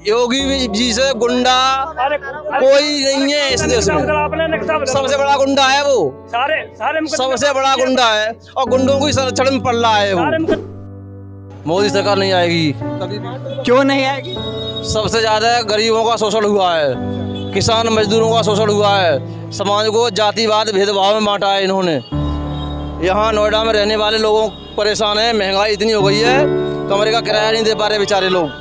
योगी जी से गुंडा कोई नहीं है इस देश में। सबसे बड़ा गुंडा है वो, सबसे बड़ा गुंडा है और गुंडों को संरक्षण में पड़ रहा है वो। मोदी सरकार नहीं आएगी। क्यों नहीं आएगी? सबसे ज्यादा गरीबों का शोषण हुआ है, किसान मजदूरों का शोषण हुआ है, समाज को जातिवाद भेदभाव में बांटा है इन्होंने। यहाँ नोएडा में रहने वाले लोगों परेशान है, महंगाई इतनी हो गई है, कमरे का किराया नहीं दे पा रहे बेचारे लोग।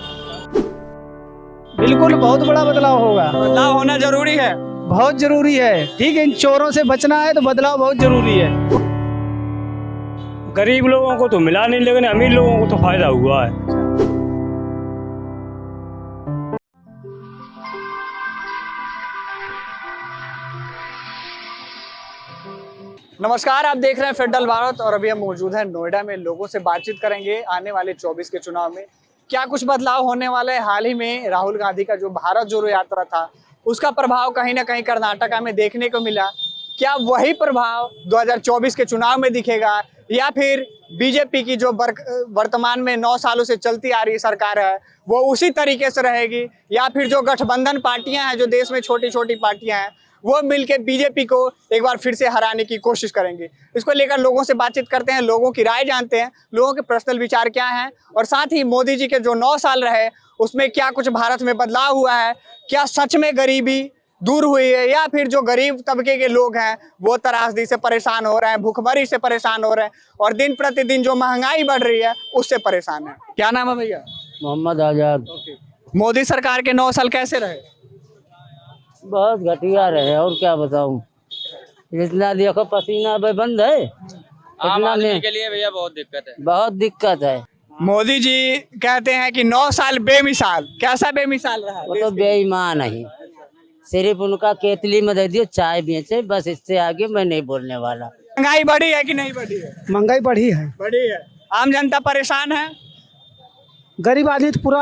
बिल्कुल बहुत बड़ा बदलाव होगा। बदलाव होना जरूरी है, बहुत जरूरी है। ठीक है, इन चोरों से बचना है तो बदलाव बहुत जरूरी है। गरीब लोगों को तो मिला नहीं, लेकिन अमीर लोगों को तो फायदा हुआ है। नमस्कार, आप देख रहे हैं फेडरल भारत और अभी हम मौजूद हैं नोएडा में। लोगों से बातचीत करेंगे आने वाले 24 के चुनाव में क्या कुछ बदलाव होने वाला है। हाल ही में राहुल गांधी का जो भारत जोड़ो यात्रा था, उसका प्रभाव कहीं ना कहीं कर्नाटका में देखने को मिला। क्या वही प्रभाव 2024 के चुनाव में दिखेगा, या फिर बीजेपी की जो वर्तमान में 9 सालों से चलती आ रही सरकार है वो उसी तरीके से रहेगी, या फिर जो गठबंधन पार्टियां हैं, जो देश में छोटी छोटी पार्टियां हैं, वो मिलकर बीजेपी को एक बार फिर से हराने की कोशिश करेंगे। इसको लेकर लोगों से बातचीत करते हैं, लोगों की राय जानते हैं, लोगों के पर्सनल विचार क्या हैं, और साथ ही मोदी जी के जो 9 साल रहे उसमें क्या कुछ भारत में बदलाव हुआ है। क्या सच में गरीबी दूर हुई है, या फिर जो गरीब तबके के लोग हैं वो त्रासदी से परेशान हो रहे हैं, भूखमरी से परेशान हो रहे हैं, और दिन प्रतिदिन जो महंगाई बढ़ रही है उससे परेशान है। क्या नाम है भैया? मोहम्मद आजाद। मोदी सरकार के 9 साल कैसे रहे? बहुत घटिया रहे, और क्या बताऊं। जितना देखो पसीना अब बंद है, आम आदमी के लिए भैया बहुत दिक्कत है, बहुत दिक्कत है। मोदी जी कहते हैं कि 9 साल बेमिसाल। कैसा बेमिसाल रहा? वो तो बेईमान है, सिर्फ उनका केतली में दे दियो चाय बेचे, बस इससे आगे मैं नहीं बोलने वाला। महंगाई बढ़ी है कि नहीं बढ़ी है? महंगाई बढ़ी है, बढ़ी है। आम जनता परेशान है, गरीब आदमी तो पूरा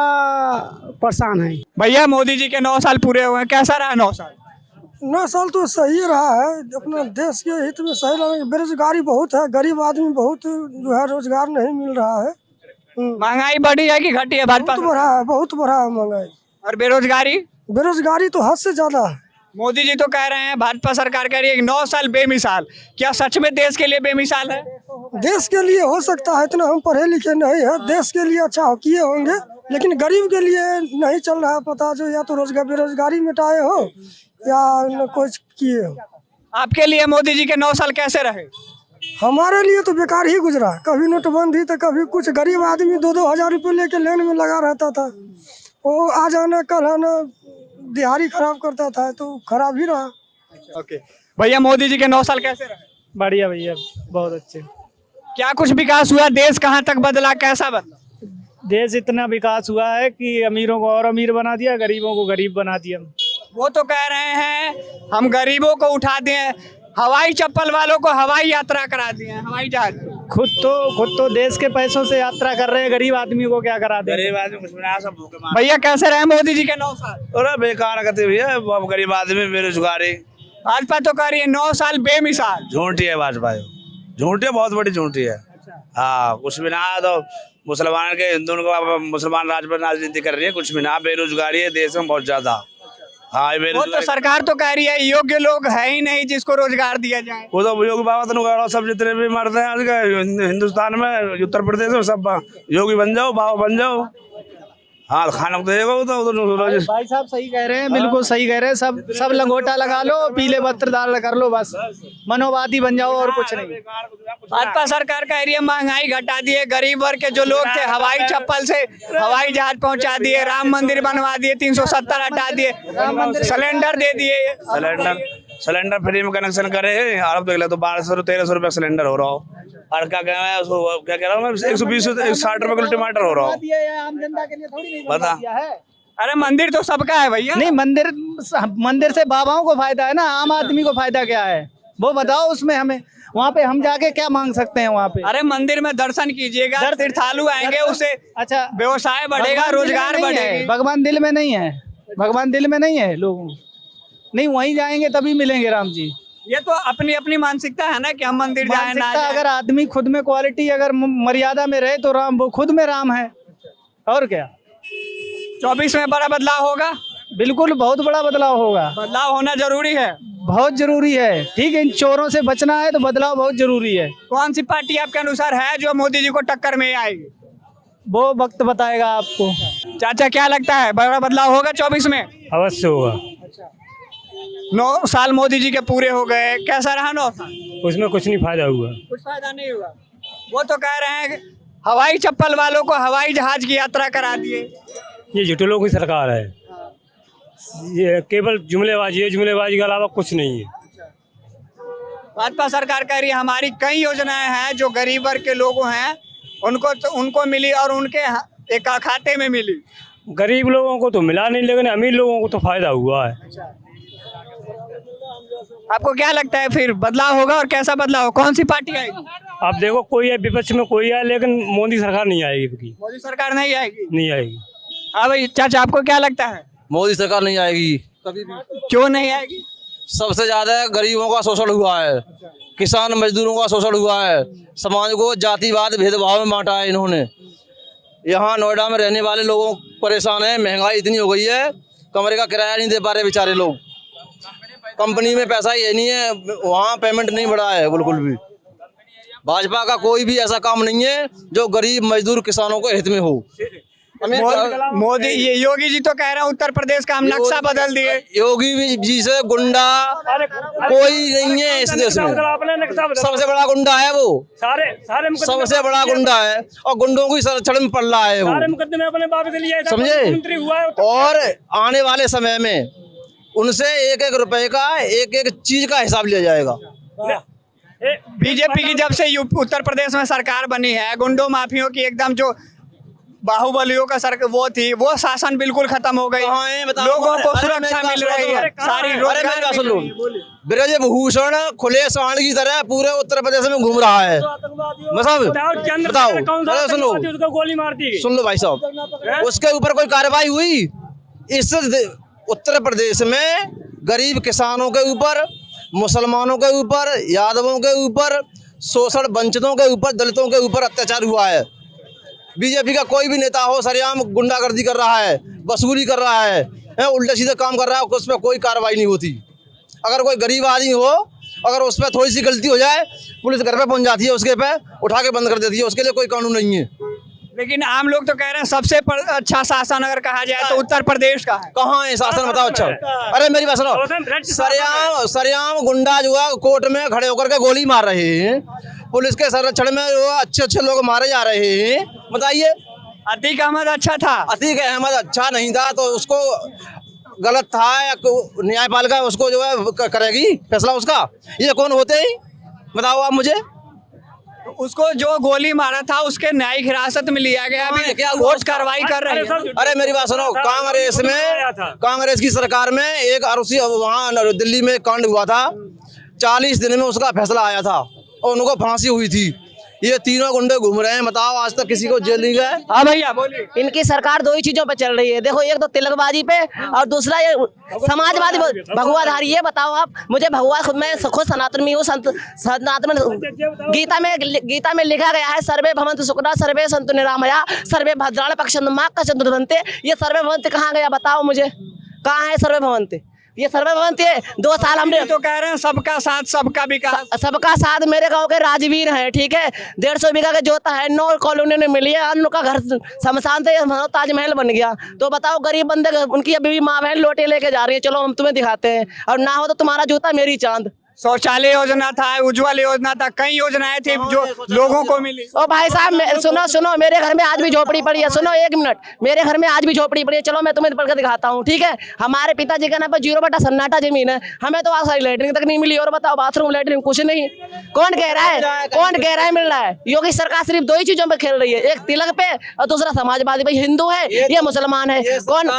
परेशान है। भैया मोदी जी के 9 साल पूरे हुए हैं, कैसा रहा 9 साल? 9 साल तो सही रहा है, अपना देश के हित में सही रहा है। बेरोजगारी बहुत है, गरीब आदमी बहुत जो है रोजगार नहीं मिल रहा है। महंगाई बढ़ी है कि घटी है? भाजपा बहुत बढ़ा है, बहुत बढ़ा है महंगाई। और बेरोजगारी? बेरोजगारी तो हद से ज्यादा है। मोदी जी तो कह रहे हैं, भाजपा सरकार कह रही है कि 9 साल बेमिसाल। क्या सच में देश के लिए बेमिसाल है? देश के लिए हो सकता है, इतना हम पढ़े लिखे नहीं है, देश के लिए अच्छा किए होंगे, लेकिन गरीब के लिए नहीं चल रहा है। पता जो या तो रोजगार बेरोजगारी मिटाए हो या कुछ किए हो। आपके लिए मोदी जी के 9 साल कैसे रहे? हमारे लिए तो बेकार ही गुजरा। कभी नोटबंदी तो कभी कुछ। गरीब आदमी 2-2 हजार रुपये लेके लाइन में लगा रहता था, वो आ जाना कल आना दिहाड़ी खराब करता था, तो खराब ही रहा। ओके भैया, मोदी जी के 9 साल कैसे रहे? बढ़िया भैया, बहुत अच्छे। क्या कुछ विकास हुआ? देश कहाँ तक बदला, कैसा बदला? देश इतना विकास हुआ है कि अमीरों को और अमीर बना दिया, गरीबों को गरीब बना दिया। वो तो कह रहे हैं हम गरीबों को उठा दिए, हवाई चप्पल वालों को हवाई यात्रा करा दिए, हवाई जहाज। खुद तो देश के पैसों से यात्रा कर रहे हैं, गरीब आदमी को क्या करा दे। गरीब आदमी कुछ बना सब भूखे मार। भैया कैसे रहे मोदी जी के 9 साल? अरे बेकार करते भैया, गरीब आदमी बेरोजगारी। भाजपा तो कह रही है 9 साल बेमिसाल। झूठी है भाजपा, झूठी, बहुत बड़ी झूठी है। हाँ, कुछ भी ना। तो मुसलमान के हिंदुओं को मुसलमान राज पर राजनीति कर रही है, कुछ भी ना। बेरोजगारी है देश में बहुत ज्यादा। हाँ, वो तो सरकार तो कह रही है योग्य लोग है ही नहीं जिसको रोजगार दिया जाए। वो तो योगी बाबा तो सब जितने भी मर्द हैं आज के हिंदुस्तान में, उत्तर प्रदेश में, सब योगी बन जाओ, बाबा बन जाओ। हाँ, खाना देगा वो तो। भाई साहब सही कह रहे हैं, बिल्कुल सही कह रहे हैं। सब लंगोटा लगा लो, पीले वस्त्र धारण कर लो, बस मनोवादी बन जाओ और कुछ नहीं। भाजपा सरकार कह रही है महंगाई घटा दिए, गरीब वर्ग के जो लोग थे हवाई चप्पल से हवाई जहाज पहुंचा दिए, राम मंदिर बनवा दिए, 370 हटा दिए, सिलेंडर दे दिए। सिलेंडर फ्री में कनेक्शन करे। अब देख ले तो 1200-1300 रुपये सिलेंडर हो रहा हो। और क्या कह रहा है उसको, क्या कह रहा हूँ मैं, 120-160 रुपये किलो टमाटर हो रहा हो। आम जनता के लिए थोड़ी नहीं बता। अरे मंदिर तो सबका है भैया। नहीं, मंदिर से बाबाओं को फायदा है ना, आम आदमी को फायदा क्या है वो बताओ। उसमें हमें वहाँ पे हम जाके क्या मांग सकते हैं वहाँ पे? अरे मंदिर में दर्शन कीजिएगा, तीर्थालु आएंगे, उससे अच्छा व्यवसाय बढ़ेगा, रोजगार बढ़ेगा। भगवान दिल में नहीं है, भगवान दिल में नहीं है लोगों। नहीं, वहीं जाएंगे तभी मिलेंगे राम जी। ये तो अपनी अपनी मानसिकता है ना कि हम मंदिर जाए ना जाए। अगर आदमी खुद में क्वालिटी अगर मर्यादा में रहे तो राम वो खुद में राम है, और क्या। 24 में बड़ा बदलाव होगा? बिल्कुल बहुत बड़ा बदलाव होगा, बदलाव होना जरूरी है। बहुत जरूरी है। ठीक है, इन चोरों से बचना है तो बदलाव बहुत जरूरी है। कौन सी पार्टी आपके अनुसार है जो मोदी जी को टक्कर में आएगी? वो वक्त बताएगा आपको। चाचा क्या लगता है, बड़ा बदलाव होगा 24 में? अवश्य होगा। 9 साल मोदी जी के पूरे हो गए, कैसा रहा 9 साल? उसमें कुछ नहीं फायदा हुआ। कुछ फायदा नहीं हुआ। वो तो कह रहे हैं कि हवाई चप्पल वालों को हवाई जहाज की यात्रा करा दिए। ये झुटलों की सरकार है, ये केवल जुमलेबाजी है, जुमलेबाजी के अलावा कुछ नहीं है। भाजपा सरकार कह रही है हमारी कई योजनाएं हैं जो गरीब वर्ग के लोग हैं उनको मिली और उनके एक खाते में मिली। गरीब लोगों को तो मिला नहीं, लेकिन अमीर लोगों को तो फायदा हुआ है। आपको क्या लगता है फिर बदलाव होगा और कैसा बदलाव, कौन सी पार्टी आएगी? आप देखो, कोई है विपक्ष में, कोई है, लेकिन मोदी सरकार नहीं आएगी। मोदी सरकार नहीं आएगी? नहीं आएगी। हाँ भाई चाचा, आपको क्या लगता है? मोदी सरकार नहीं आएगी कभी भी। क्यों नहीं आएगी? सबसे ज्यादा गरीबों का शोषण हुआ है, किसान मजदूरों का शोषण हुआ है, समाज को जातिवाद भेदभाव में बांटा है इन्होंने। यहाँ नोएडा में रहने वाले लोगों परेशान हैं, महंगाई इतनी हो गई है, कमरे का किराया नहीं दे पा रहे बेचारे लोग। कंपनी में पैसा ये नहीं है, वहाँ पेमेंट नहीं बढ़ा है बिल्कुल भी। भाजपा का कोई भी ऐसा काम नहीं है जो गरीब मजदूर किसानों को हित में हो। मोदी ये योगी जी तो कह रहे हैं उत्तर प्रदेश का हम नक्शा बदल दिए। योगी जी से गुंडा कोई नहीं है इस देश में, सबसे बड़ा गुंडा है वो, सबसे बड़ा गुंडा है और गुंडों की सरचड़ में पड़ रहा है वो, समझे। और आने वाले समय में उनसे एक एक रुपए का एक एक चीज का हिसाब लिया जाएगा। बीजेपी की जब से उत्तर प्रदेश में सरकार बनी है, गुंडों माफियों की एकदम जो बाहुबलियों का सरकार वो थी, वो शासन बिल्कुल खत्म हो गई। लोगों को सुरक्षा मिल रही है, सारी रोजगार। ब्रजभूषण खुले सांड की तरह पूरे उत्तर प्रदेश में घूम रहा है। बताओ, सुन लो भाई साहब, उसके ऊपर कोई कार्रवाई हुई? इस उत्तर प्रदेश में गरीब किसानों के ऊपर, मुसलमानों के ऊपर, यादवों के ऊपर, शोषण वंचितों के ऊपर, दलितों के ऊपर अत्याचार हुआ है। बीजेपी का कोई भी नेता हो सरेआम गुंडागर्दी कर रहा है, वसूली कर रहा है, उल्टे सीधे काम कर रहा है, उस पर कोई कार्रवाई नहीं होती। अगर कोई गरीब आदमी हो, अगर उस पर थोड़ी सी गलती हो जाए, पुलिस घर पे पहुंच जाती है, उसके पे उठा के बंद कर देती है, उसके लिए कोई कानून नहीं है। लेकिन आम लोग तो कह रहे हैं सबसे अच्छा शासन अगर कहा जाए तो उत्तर प्रदेश का है। कहाँ है शासन, बताओ। अच्छा, अरे मेरी बात सुनो, सरेआम गुंडा जो है कोर्ट में खड़े होकर के गोली मार रहे हैं, पुलिस के संरक्षण में अच्छे अच्छे लोग मारे जा रहे हैं। बताइए, अतीक अहमद अच्छा था? अतीक अहमद अच्छा नहीं था तो उसको गलत था या न्यायपालिका उसको जो है करेगी फैसला उसका? ये कौन होते हैं बताओ आप मुझे। उसको जो गोली मारा था उसके न्यायिक हिरासत में लिया गया, अभी कोर्ट कार्रवाई कर रहे हैं। अरे मेरी बात सुनो, कांग्रेस की सरकार में एक आरोपी वहाँ दिल्ली में कांड हुआ था, 40 दिन में उसका फैसला आया था और उनको फांसी हुई थी। ये तीनों गुंडे घूम रहे हैं, बताओ आज तक किसी को जेल नहीं गए। हाँ भैया बोलिए। इनकी सरकार दो ही चीजों पे चल रही है, देखो, एक तो तिलकबाजी पे और दूसरा ये समाजवादी भगवाधारी। ये बताओ आप मुझे, भगवा मैं खुद सनातन में हूँ, सनातन में गीता में लिखा गया है, सर्वे भवन्तु सुखिनः सर्वे सन्तु निरामया सर्वे भद्राणि पश्यन्तु मा कश्चित् दुर्गन्ते। ये सर्वे भवन्ति कहाँ गया बताओ मुझे, कहाँ है सर्वे भवन्ति? ये सर्वे भवन्ति 2 साल हमने तो कह रहे हैं सबका साथ सबका विकास। सबका साथ मेरे गांव के राजवीर हैं, ठीक है, 150 बीघा का जोता है, 9 कॉलोनी ने मिली है, उनका घर शमशान थे, ताजमहल बन गया। तो बताओ, गरीब बंदे उनकी अभी भी माँ बहन लोटे लेके जा रही है, चलो हम तुम्हें दिखाते हैं, और ना हो तो तुम्हारा जूता मेरी चांद। शौचालय योजना था, उज्ज्वल योजना था, कई योजनाएं थी जो लोगों को मिली। ओ भाई साहब सुनो, मेरे घर में आज भी झोपड़ी पड़ी है। सुनो 1 मिनट, मेरे घर में आज भी झोपड़ी पड़ी है, चलो मैं तुम्हें पढ़ कर दिखाता हूँ, ठीक है। हमारे पिताजी के नाम पर 0 सन्नाटा जमीन है, हमें तो आज लैट्रिन तक नहीं मिली, और बताओ बाथरूम लैट्रिन कुछ नहीं। कौन कह रहा है मिल रहा है? योगी सरकार सिर्फ 2 ही चीजों पे खेल रही है, एक तिलक पे और दूसरा समाजवादी। भाई हिंदू है या मुसलमान है, कौन?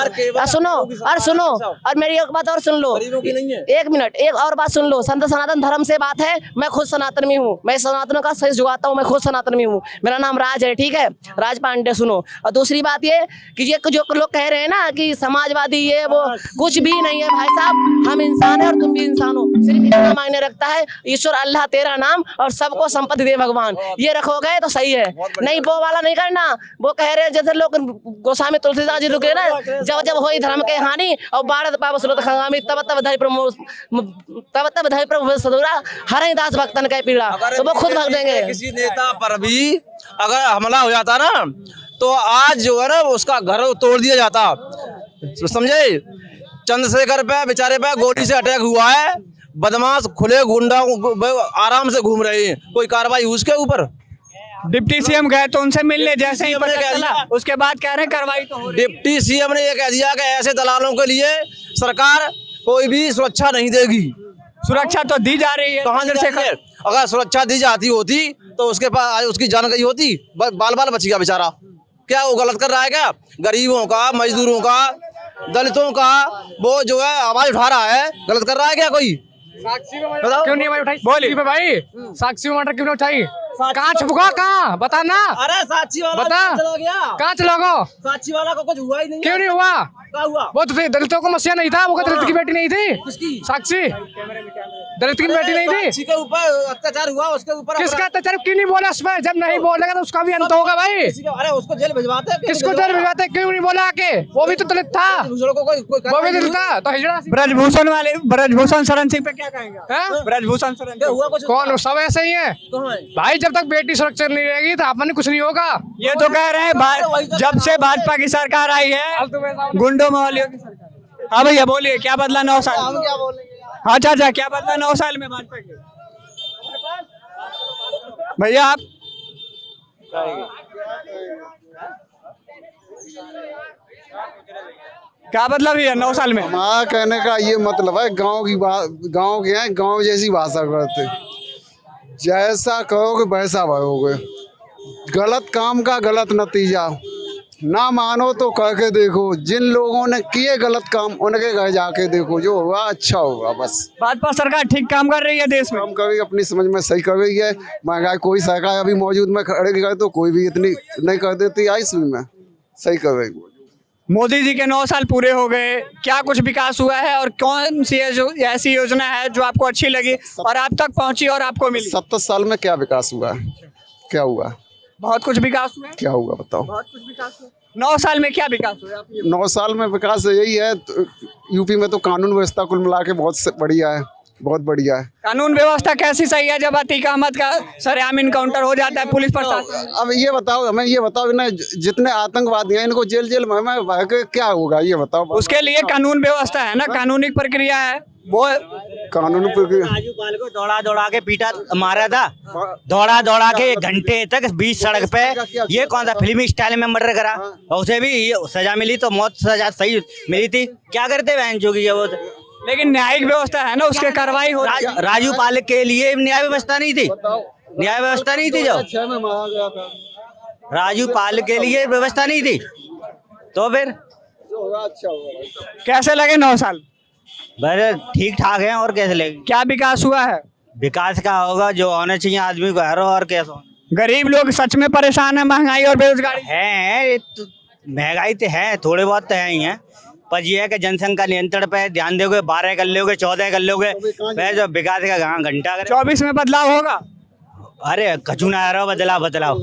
सुनो और मेरी एक बात और सुन लो, 1 मिनट, एक और बात सुन लो। संत सनातन धर्म से बात है, मैं खुद सनातन में हूँ, मैं सनातनों का सही जुगाता हूँ, मैं खुद सनातन में हूँ। मेरा नाम राज है, ठीक है, राज पांडे। सुनो, और दूसरी बात ये कि ये जो लोग कह रहे हैं ना कि समाजवादी ये वो, कुछ भी नहीं है भाई साहब। हम इंसान है और तुम भी इंसान हो, सिर्फ इतना मायने रखता है ईश्वर अल्लाह तेरा नाम और सबको संपत्ति दे भगवान, ये रखोगे तो सही है। नहीं वो वाला नहीं करना। वो कह रहे हैं जैसे लोग गोस्वामी तुलसीदास जी रुके ना, जब जब होई धर्म के हानि और बाढ़ पाप स्रोत खंगामी तब तब धरि प्रभु सदुरा हरि दास भक्तन के पीड़ा, तो वो खुद भग देंगे। किसी नेता पर भी अगर हमला हो जाता ना तो आज जो है ना उसका घर तोड़ दिया जाता, समझे। चंद्रशेखर पे बेचारे पे गोली से अटैक हुआ है, बदमाश खुले गुंडा आराम से घूम रहे हैं, कोई कार्रवाई उसके ऊपर। डिप्टी सीएम गए तो उनसे मिलने, जैसे ही पता चला उसके बाद कह रहे हैं कार्रवाई तो हो रही है। डिप्टी सीएम ने ये कह दिया कि ऐसे दलालों के लिए सरकार कोई भी सुरक्षा नहीं देगी। सुरक्षा तो दी जा रही है। कहाँ से अगर सुरक्षा दी जाती होती तो उसके पास उसकी जान गई होती, बाल बाल बच गया बेचारा। क्या वो गलत कर रहा है क्या? गरीबों का, मजदूरों का, दलितों का वो जो है आवाज उठा रहा है, गलत कर रहा है क्या कोई? क्यों नहीं आवाज उठाई? बोलिए भाई, साक्षी मटर क्यों नहीं उठाई? कहाँ छुपका, कहाँ बता ना। अरे साक्षी वाला बता चला गया, कहाँ चला गो? साक्षी वाला को कुछ हुआ ही नहीं। क्यों नहीं हुआ? क्या हुआ? वो तो दलितों को मसीहा नहीं था, वो दलित की बेटी नहीं थी। किसकी? साक्षी दलित की बेटी नहीं थी। साक्षी के ऊपर अत्याचार हुआ, उसके ऊपर किसका अत्याचार? क्यों नहीं बोला उसमें? जब नहीं बोलेगा तो उसका भी अंत होगा भाई। अरे उसको जेल भिजवाते हैं। किसको जेल भिजवाते? क्यों नहीं बोला आके? वो भी तो दलित था, वो भी दलित था तो हिजड़ा। ब्रजभूषण वाले, ब्रजभूषण शरण सिंह पे क्या कहेंगे? ब्रजभूषण शरण हुआ कुछ? कौन? सब ऐसे ही है भाई। जब तक बेटी सुरक्षित नहीं रहेगी तो अपन कुछ नहीं होगा। ये तो कह रहे हैं जब से भाजपा की सरकार आई है गुंडों माहौलियों की सरकार। हाँ भैया बोलिए, क्या बदला 9 साल? हम क्या बोलेंगे? हाँ चाचा, क्या बदला 9 साल में भाजपा के? भैया आप क्या बदला भैया 9 साल में? हमारा कहने का ये मतलब है, गांव की बात, गांव के हैं, गांव जैसी भाषा करते, जैसा कहोगे वैसा भरोगे। गलत काम का गलत नतीजा, ना मानो तो कह के देखो। जिन लोगों ने किए गलत काम उनके घर जाके देखो, जो होगा अच्छा होगा। बस भाजपा सरकार ठीक काम कर रही है देश में। काम कर रही है, अपनी समझ में सही कर रही है। महंगाई कोई सरकार अभी मौजूद में खड़े कर तो कोई भी इतनी नहीं कर देती, आई सुई में सही कर रही है। मोदी जी के 9 साल पूरे हो गए, क्या कुछ विकास हुआ है और कौन सी ऐसी योजना है जो आपको अच्छी लगी और आप तक पहुंची और आपको मिली? 70 साल में क्या विकास हुआ है? क्या हुआ? बहुत कुछ विकास हुआ है। क्या हुआ बताओ? बहुत कुछ विकास हुआ। 9 साल में क्या विकास हुआ? 9 साल में विकास यही है, यूपी में तो कानून व्यवस्था कुल मिला के बहुत बढ़िया है, बहुत बढ़िया है। कानून व्यवस्था कैसी सही है जब अतीक अहमद का सरेआम इनकाउंटर हो जाता है पुलिस प्रशासन? अब ये बताओ, हमें ये बताओ ना, जितने आतंकवादी हैं इनको जेल में क्या होगा ये बताओ। उसके लिए कानून व्यवस्था है ना, कानूनी प्रक्रिया है वो। कानून राजू पाल को दौड़ा दौड़ा के पीटा मारा था, दौड़ा दौड़ा के 1 घंटे तक बीच सड़क पे। ये कौन सा फिल्मी स्टाइल में मर्डर करा? और उसे भी सजा मिली तो मौत सजा सही मिली थी। क्या करते बहन जोगी वो? लेकिन न्यायिक व्यवस्था है ना, उसके कार्रवाई हो। राजू पाल के लिए न्याय व्यवस्था नहीं थी, न्याय व्यवस्था नहीं थी। जो राजू पाल के लिए व्यवस्था नहीं थी तो फिर कैसे लगे 9 साल? बड़े ठीक ठाक है और कैसे लगे? क्या विकास हुआ है? विकास का होगा जो होना चाहिए आदमी को, हर और कैसा। गरीब लोग सच में परेशान है, महंगाई और बेरोजगारी है। तो महंगाई तो है, थोड़े बहुत तो है ही है, पर ये है कि जनसंख्या नियंत्रण पे ध्यान दोगे, 12 कर लोगे, 14 कर लोगे, फिर जो विकास का घंटा करे। 24 में बदलाव होगा? अरे कछु ना रहा, बदलाव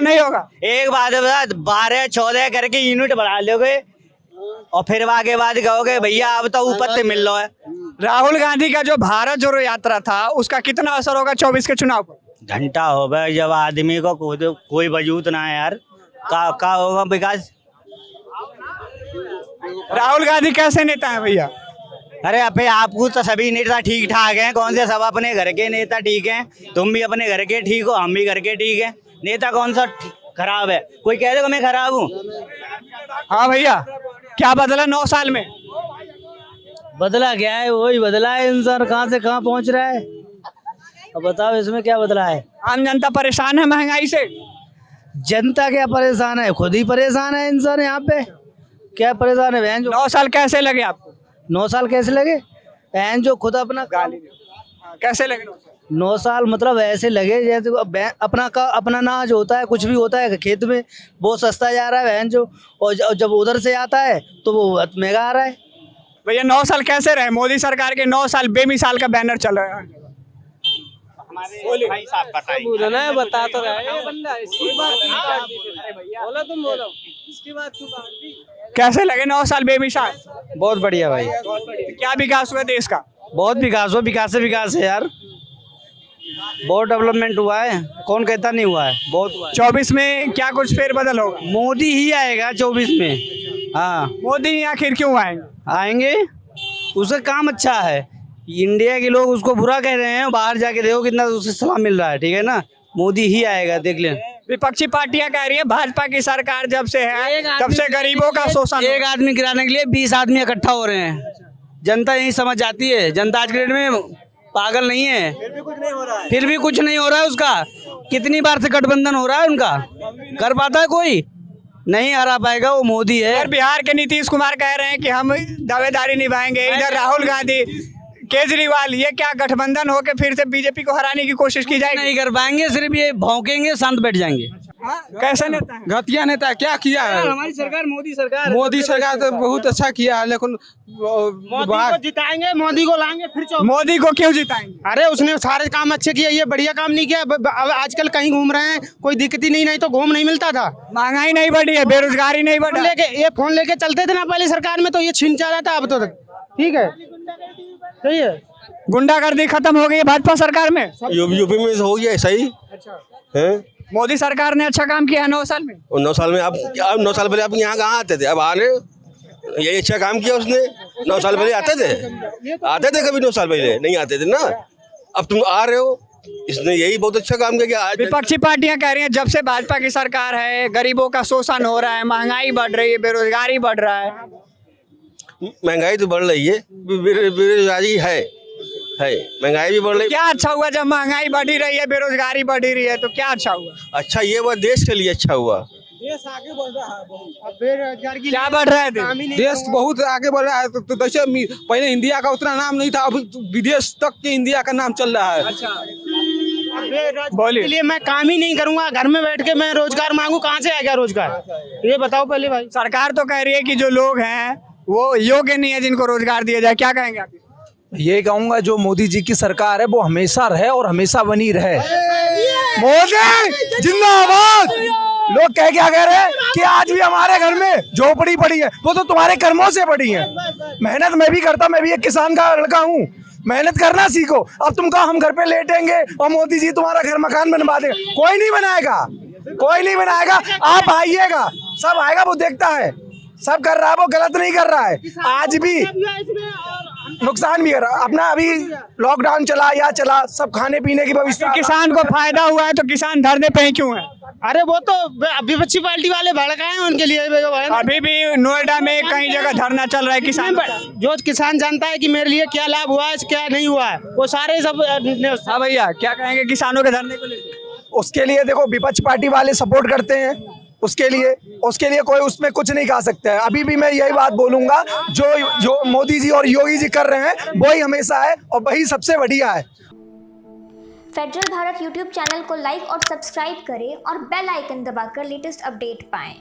नहीं होगा। एक बात बता, 12-14 करके यूनिट बढ़ा लोगे और फिर आगे बाद कहोगे भैया अब तो ऊपर से मिल रहा है। राहुल गांधी का जो भारत जोड़ो यात्रा था उसका कितना असर होगा 24 के चुनाव पर? घंटा होगा जब आदमी को कोई वजूद ना है यार, का होगा विकास? राहुल गांधी कैसे नेता है भैया? अरे अबे आपको तो सभी नेता ठीक ठाक हैं, कौन से सब अपने घर के नेता ठीक हैं? तुम भी अपने घर के ठीक हो, हम भी घर के ठीक हैं। नेता कौन सा खराब है? कोई कह दे मैं खराब हूँ? हाँ भैया, क्या बदला 9 साल में? बदला क्या है? वही बदला है, इंसान कहाँ से कहाँ पहुँच रहा है। अब बताओ इसमें क्या बदला है? आम जनता परेशान है महंगाई से। जनता क्या परेशान है? खुद ही परेशान है इंसान। यहाँ पे क्या परेशान है? बहन जो 9 साल कैसे लगे आपको? 9 साल कैसे लगे? बहन जो खुद अपना गाली कैसे लगे 9 साल मतलब ऐसे लगे जैसे अपना अनाज होता है, कुछ भी होता है खेत में, वो सस्ता जा रहा है बहन जो, और जब उधर से आता है तो वो महंगा आ रहा है। भैया 9 साल कैसे रहे? मोदी सरकार के 9 साल बेमिसाल का बैनर चल रहा है। भाई साहब बताइए। बोलना बता तो रहा बंदा, इसकी बात बोलो, तुम बोलो, इसकी बात कैसे लगे 9 साल बेमिसाल? बहुत बढ़िया भाई। क्या विकास हुआ देश का? बहुत विकास हुआ, विकास से विकास है यार, बहुत डेवलपमेंट हुआ है, कौन कहता नहीं हुआ है, बहुत हुआ है। 24 में क्या कुछ फेरबदल होगा? मोदी ही आएगा 24 में। हाँ, मोदी ही आखिर क्यों आएंगे? आएंगे, उसका काम अच्छा है। इंडिया के लोग उसको बुरा कह रहे हैं, बाहर जाके देखो कितना उसे सलाम मिल रहा है, ठीक है ना। मोदी ही आएगा, देख लें। विपक्षी पार्टियां कह रही है भाजपा की सरकार जब से है तब से गरीबों का शोषण। एक आदमी गिराने के लिए 20 आदमी इकट्ठा हो रहे हैं। जनता यही समझ जाती है, जनता आज के डेट में पागल नहीं है। फिर भी कुछ नहीं हो रहा है उसका। कितनी बार से गठबंधन हो रहा है उनका, कर पाता है कोई? नहीं हरा पाएगा, वो मोदी है। यार बिहार के नीतीश कुमार कह रहे हैं कि हम दावेदारी निभाएंगे, इधर राहुल गांधी, केजरीवाल, ये क्या गठबंधन हो के फिर से बीजेपी को हराने की कोशिश की जाएगी? नहीं कर पाएंगे, सिर्फ ये भौंकेंगे, शांत बैठ जाएंगे। कैसा नेता है? घटिया नेता क्या किया है? हमारी सरकार, मोदी सरकार तो बहुत अच्छा किया है, लेकिन मोदी को जिताएंगे, मोदी को लाएंगे फिर। मोदी को क्यों जिताएंगे? अरे उसने सारे काम अच्छे किए, ये बढ़िया काम नहीं किया। अब आजकल कहीं घूम रहे हैं, कोई दिक्कत ही नहीं तो घूम नहीं मिलता था। महंगाई नहीं बढ़ी है, बेरोजगारी नहीं बढ़ी। ये फोन लेके चलते थे ना पहले सरकार में, तो ये छिन जा रहा था। अब तो ठीक है, सही है। गुंडागर्दी खत्म हो गई है भाजपा सरकार में। यूपी में हो गया सही है। मोदी सरकार ने अच्छा काम किया 9 साल में। 9 साल में अब 9 साल पहले आप यहाँ कहाँ आते थे? अब आ रहे, यही अच्छा काम किया उसने। 9 साल पहले आते थे कभी 9 साल पहले नहीं आते थे ना। अब तुम आ रहे हो, इसने यही बहुत अच्छा काम किया। विपक्षी पार्टियां कह रही हैं जब से भाजपा की सरकार है गरीबों का शोषण हो रहा है, महंगाई बढ़ रही है, बेरोजगारी बढ़ रहा है। महंगाई तो बढ़ रही है, बेरोजगारी है, महंगाई भी बढ़ रही है। क्या अच्छा हुआ जब महंगाई बढ़ी रही है, बेरोजगारी बढ़ी रही है, तो क्या अच्छा हुआ? अच्छा ये हुआ, देश के लिए अच्छा हुआ। देश आगे बढ़ रहा है, बेरोजगार की क्या बढ़ रहा है? देश बहुत आगे बढ़ रहा है। तो जैसे पहले इंडिया का उतना नाम नहीं था, अब विदेश तक के इंडिया का नाम चल रहा है। बोलिए। इसलिए मैं काम ही नहीं करूंगा, घर में बैठ के मैं रोजगार मांगू, कहाँ से आएगा रोजगार? ये बताओ पहले भाई। सरकार तो कह रही है कि जो लोग हैं वो योग्य नहीं है जिनको रोजगार दिया जाए, क्या कहेंगे आप? ये कहूंगा जो मोदी जी की सरकार है वो हमेशा रहे और हमेशा बनी रहे। मोदी जिंदाबाद। लोग क्या कह रहे हैं कि आज भी हमारे घर में झोपड़ी पड़ी है, वो तो तुम्हारे कर्मों से पड़ी है। मेहनत मैं भी करता, मैं भी एक किसान का लड़का हूँ। मेहनत करना सीखो। अब तुम कहो हम घर पे लेटेंगे और मोदी जी तुम्हारा घर मकान बनवा देंगे, कोई नहीं बनाएगा, कोई नहीं बनाएगा। आप आइएगा, सब आएगा, वो देखता है, सब कर रहा है, वो गलत नहीं कर रहा है। आज भी नुकसान भी कर रहा है अपना। अभी लॉकडाउन चला या चला, सब खाने पीने की व्यवस्था। किसान को फायदा हुआ है तो किसान धरने पे ही क्यों है? अरे वो तो विपक्षी पार्टी वाले भड़काए हैं उनके लिए। अभी भी नोएडा में कई जगह धरना चल रहा है किसान। जो किसान जानता है कि मेरे लिए क्या लाभ हुआ है, क्या नहीं हुआ है, वो सारे सब। हाँ भैया, क्या कहेंगे किसानों के धरने को लेकर? उसके लिए देखो विपक्ष पार्टी वाले सपोर्ट करते हैं, उसके लिए कोई उसमें कुछ नहीं कह सकता है। अभी भी मैं यही बात बोलूंगा, जो मोदी जी और योगी जी कर रहे हैं वही हमेशा है और वही सबसे बढ़िया है। फेडरल भारत यूट्यूब चैनल को लाइक और सब्सक्राइब करें और बेल आइकन दबाकर लेटेस्ट अपडेट पाएं।